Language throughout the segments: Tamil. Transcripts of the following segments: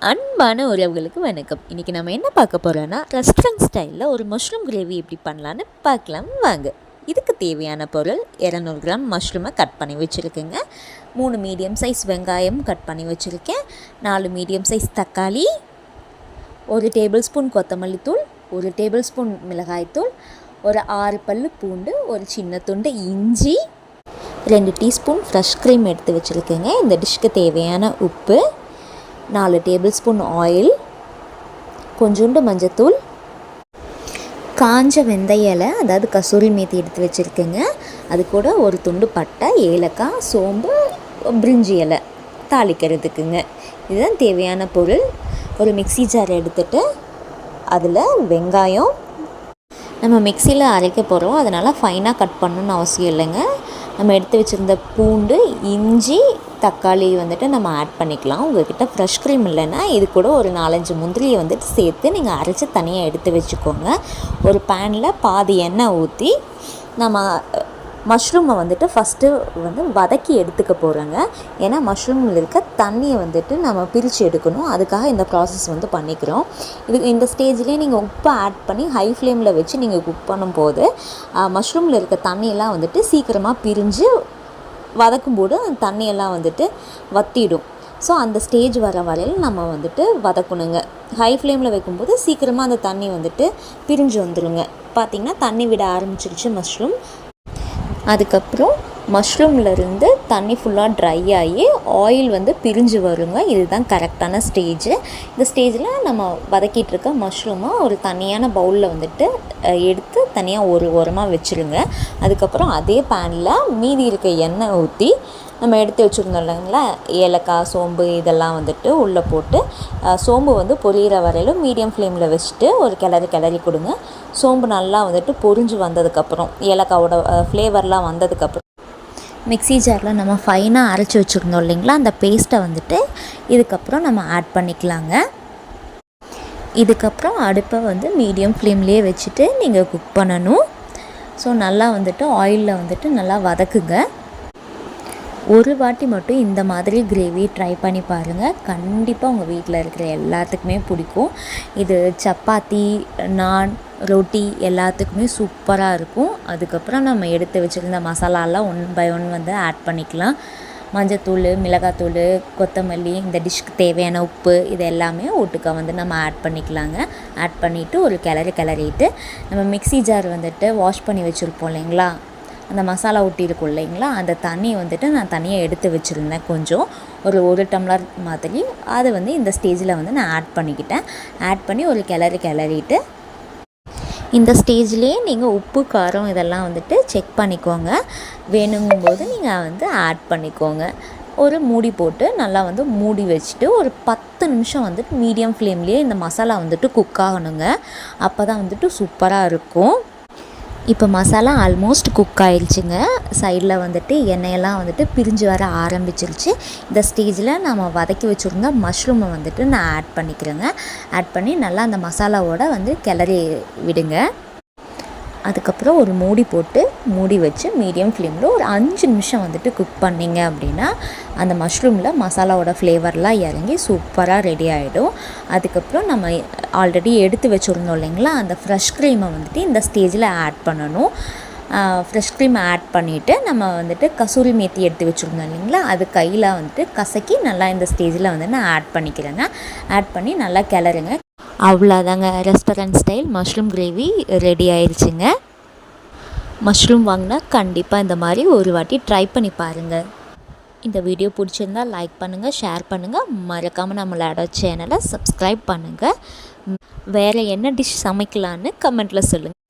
அன்பான உறவுகளுக்கு வணக்கம். இன்றைக்கி நம்ம என்ன பார்க்க போகிறோன்னா ரெஸ்டாரண்ட் ஸ்டைலில் ஒரு மஷ்ரூம் கிரேவி எப்படி பண்ணலான்னு பார்க்கலாம் வாங்க. இதுக்கு தேவையான பொருள் 200 கிராம் மஷ்ரூமை கட் பண்ணி வச்சுருக்கேங்க. 3 மீடியம் சைஸ் வெங்காயம் கட் பண்ணி வச்சுருக்கேன். 4 மீடியம் சைஸ் தக்காளி, 1 டேபிள் ஸ்பூன் கொத்தமல்லி தூள், 1 டேபிள் ஸ்பூன் மிளகாய்த்தூள், ஒரு 6 பல்லு பூண்டு, ஒரு சின்ன துண்டு இஞ்சி, 2 டீஸ்பூன் ஃப்ரெஷ் க்ரீம் எடுத்து வச்சுருக்கேங்க. இந்த டிஷ்க்கு தேவையான உப்பு, 4 டேபிள் ஸ்பூன் ஆயில், கொஞ்சோண்டு மஞ்சத்தூள், காஞ்ச வெந்தய இலை அதாவது கசூரி மேத்தி எடுத்து வச்சுருக்கேங்க. அது கூட ஒரு துண்டு பட்டை, ஏலக்காய், சோம்பு, பிரிஞ்சி இலை தாளிக்கிறதுக்குங்க. இதுதான் தேவையான பொருள். ஒரு மிக்ஸி ஜார் எடுத்துகிட்டு அதில் வெங்காயம் நம்ம மிக்சியில் அரைக்க போகிறோம், அதனால் ஃபைனாக கட் பண்ணணுன்னு அவசியம் இல்லைங்க. நம்ம எடுத்து வச்சுருந்த பூண்டு, இஞ்சி, தக்காளி நம்ம ஆட் பண்ணிக்கலாம். உங்கள்கிட்ட ஃப்ரெஷ் க்ரீம் இல்லைன்னா இது கூட ஒரு 4-5 முந்திரியை சேர்த்து நீங்கள் அரைச்சி தனியாக எடுத்து வச்சுக்கோங்க. ஒரு பேனில் பாதி எண்ணெய் ஊற்றி நம்ம மஷ்ரூமை ஃபஸ்ட்டு வதக்கி எடுத்துக்க போகிறோங்க. ஏன்னா மஷ்ரூமில் இருக்க தண்ணியை நம்ம பிரித்து எடுக்கணும். அதுக்காக இந்த ப்ராசஸ் பண்ணிக்கிறோம். இந்த ஸ்டேஜ்லேயே நீங்கள் உப்பை ஆட் பண்ணி ஹை ஃப்ளேமில் வச்சு நீங்கள் குக் பண்ணும்போது மஷ்ரூமில் இருக்க தண்ணியெல்லாம் சீக்கிரமாக பிரிஞ்சு வதக்கும்போது அந்த தண்ணியெல்லாம் வற்றிடும். ஸோ அந்த ஸ்டேஜ் வர வரையில் நம்ம வதக்கணுங்க. ஹை ஃப்ளேமில் வைக்கும்போது சீக்கிரமாக அந்த தண்ணி பிரிஞ்சு வந்துடுங்க. பார்த்திங்கன்னா தண்ணி விட ஆரம்பிச்சிருச்சு மஷ்ரூம். அதுக்கப்புறம் மஷ்ரூம்லேருந்து தண்ணி ஃபுல்லாக ட்ரை ஆகி ஆயில் பிரிஞ்சு வருங்க. இதுதான் கரெக்டான ஸ்டேஜு. இந்த ஸ்டேஜில் நம்ம வதக்கிட்டுருக்க மஷ்ரூமை ஒரு தனியான பவுலில் எடுத்து தனியாக ஒரு ஓரமாக வச்சுருங்க. அதுக்கப்புறம் அதே பேனில் மீதி இருக்க எண்ணெய் ஊற்றி நம்ம எடுத்து வச்சுருந்தோம் இல்லைங்களா, ஏலக்காய், சோம்பு இதெல்லாம் உள்ளே போட்டு சோம்பு பொரியிற வரையிலும் மீடியம் ஃப்ளேமில் வச்சுட்டு ஒரு கிளறி கொடுங்க. சோம்பு நல்லா பொரிஞ்சு வந்ததுக்கப்புறம் ஏலக்காவோட ஃப்ளேவர்லாம் வந்ததுக்கப்புறம் மிக்ஸி ஜாரில் நம்ம ஃபைனாக அரைச்சி வச்சுருந்தோம் இல்லைங்களா, அந்த பேஸ்ட்டை இதுக்கப்புறம் நம்ம ஆட் பண்ணிக்கலாங்க. இதுக்கப்புறம் அடுப்பை மீடியம் ஃப்ளேம்லேயே வச்சுட்டு நீங்கள் குக் பண்ணணும். ஸோ நல்லா ஆயிலில் நல்லா வதக்குங்க. ஒரு வாட்டி மட்டும் இந்த மாதிரி கிரேவி ட்ரை பண்ணி பாருங்கள். கண்டிப்பாக உங்கள் வீட்டில் இருக்கிற எல்லாத்துக்குமே பிடிக்கும். இது சப்பாத்தி, நான், ரொட்டி எல்லாத்துக்குமே சூப்பராக இருக்கும். அதுக்கப்புறம் நம்ம எடுத்து வச்சுருந்த மசாலாலாம் 1 பை 1 ஆட் பண்ணிக்கலாம். மஞ்சத்தூள், மிளகாத்தூள், கொத்தமல்லி, இந்த டிஷ்க்கு தேவையான உப்பு இது எல்லாமே ஒட்டுக்கா நம்ம ஆட் பண்ணிக்கலாங்க. ஆட் பண்ணிவிட்டு ஒரு கிளறிட்டு நம்ம மிக்ஸி ஜார் வாஷ் பண்ணி வச்சுருப்போம் இல்லைங்களா, அந்த மசாலா ஊட்டியிருக்கும் இல்லைங்களா, அந்த தண்ணியை நான் தனியாக எடுத்து வச்சுருந்தேன். கொஞ்சம் ஒரு டம்ளர் மாதிரி அது இந்த ஸ்டேஜில் நான் ஆட் பண்ணிக்கிட்டேன். ஆட் பண்ணி ஒரு கிளறிட்டு இந்த ஸ்டேஜ்லேயே நீங்கள் உப்பு, காரம் இதெல்லாம் செக் பண்ணிக்கோங்க. வேணுங்கும்போது நீங்கள் ஆட் பண்ணிக்கோங்க. ஒரு மூடி போட்டு நல்லா மூடி வச்சுட்டு ஒரு 10 நிமிஷம் மீடியம் ஃப்ளேம்லேயே இந்த மசாலா குக் ஆகணுங்க. அப்போ தான் சூப்பராக இருக்கும். இப்போ மசாலா ஆல்மோஸ்ட் குக் ஆயிடுச்சுங்க. சைடில் எண்ணெயெல்லாம் பிரிஞ்சு வர ஆரம்பிச்சிருச்சு. இந்த ஸ்டேஜில் நம்ம வதக்கி வச்சுருந்த மஷ்ரூமை நான் ஆட் பண்ணிக்கிறேங்க. ஆட் பண்ணி நல்லா அந்த மசாலாவோட கிளறி விடுங்க. அதுக்கப்புறம் ஒரு மூடி வச்சு மீடியம் ஃப்ளேமில் ஒரு 5 நிமிஷம் குக் பண்ணிங்க அப்படின்னா அந்த மஷ்ரூமில் மசாலாவோட ஃப்ளேவர்லாம் இறங்கி சூப்பராக ரெடி ஆகிடும். அதுக்கப்புறம் நம்ம ஆல்ரெடி எடுத்து வச்சுருந்தோம் இல்லைங்களா, அந்த ஃப்ரெஷ் க்ரீமை இந்த ஸ்டேஜில் ஆட் பண்ணணும். ஃப்ரெஷ் க்ரீம் ஆட் பண்ணிவிட்டு நம்ம கசூரி மேத்தி எடுத்து வச்சுருந்தோம் இல்லைங்களா, அது கையில் கசக்கி நல்லா இந்த ஸ்டேஜில் நான் ஆட் பண்ணிக்கிறேங்க. ஆட் பண்ணி நல்லா கிளறுங்க. அவ்வளோதாங்க, restaurant style mushroom gravy ready ஆயிடுச்சுங்க. மஷ்ரூம் வாங்கினா கண்டிப்பாக இந்த மாதிரி ஒரு வாட்டி ட்ரை பண்ணி பாருங்கள். இந்த வீடியோ பிடிச்சிருந்தால் லைக் பண்ணுங்கள், ஷேர் பண்ணுங்கள், மறக்காமல் நம்மளோட சேனலை சப்ஸ்கிரைப் பண்ணுங்கள். வேறு என்ன டிஷ் சமைக்கலான்னு கமெண்ட்டில் சொல்லுங்கள்.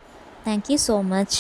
Thank you so much.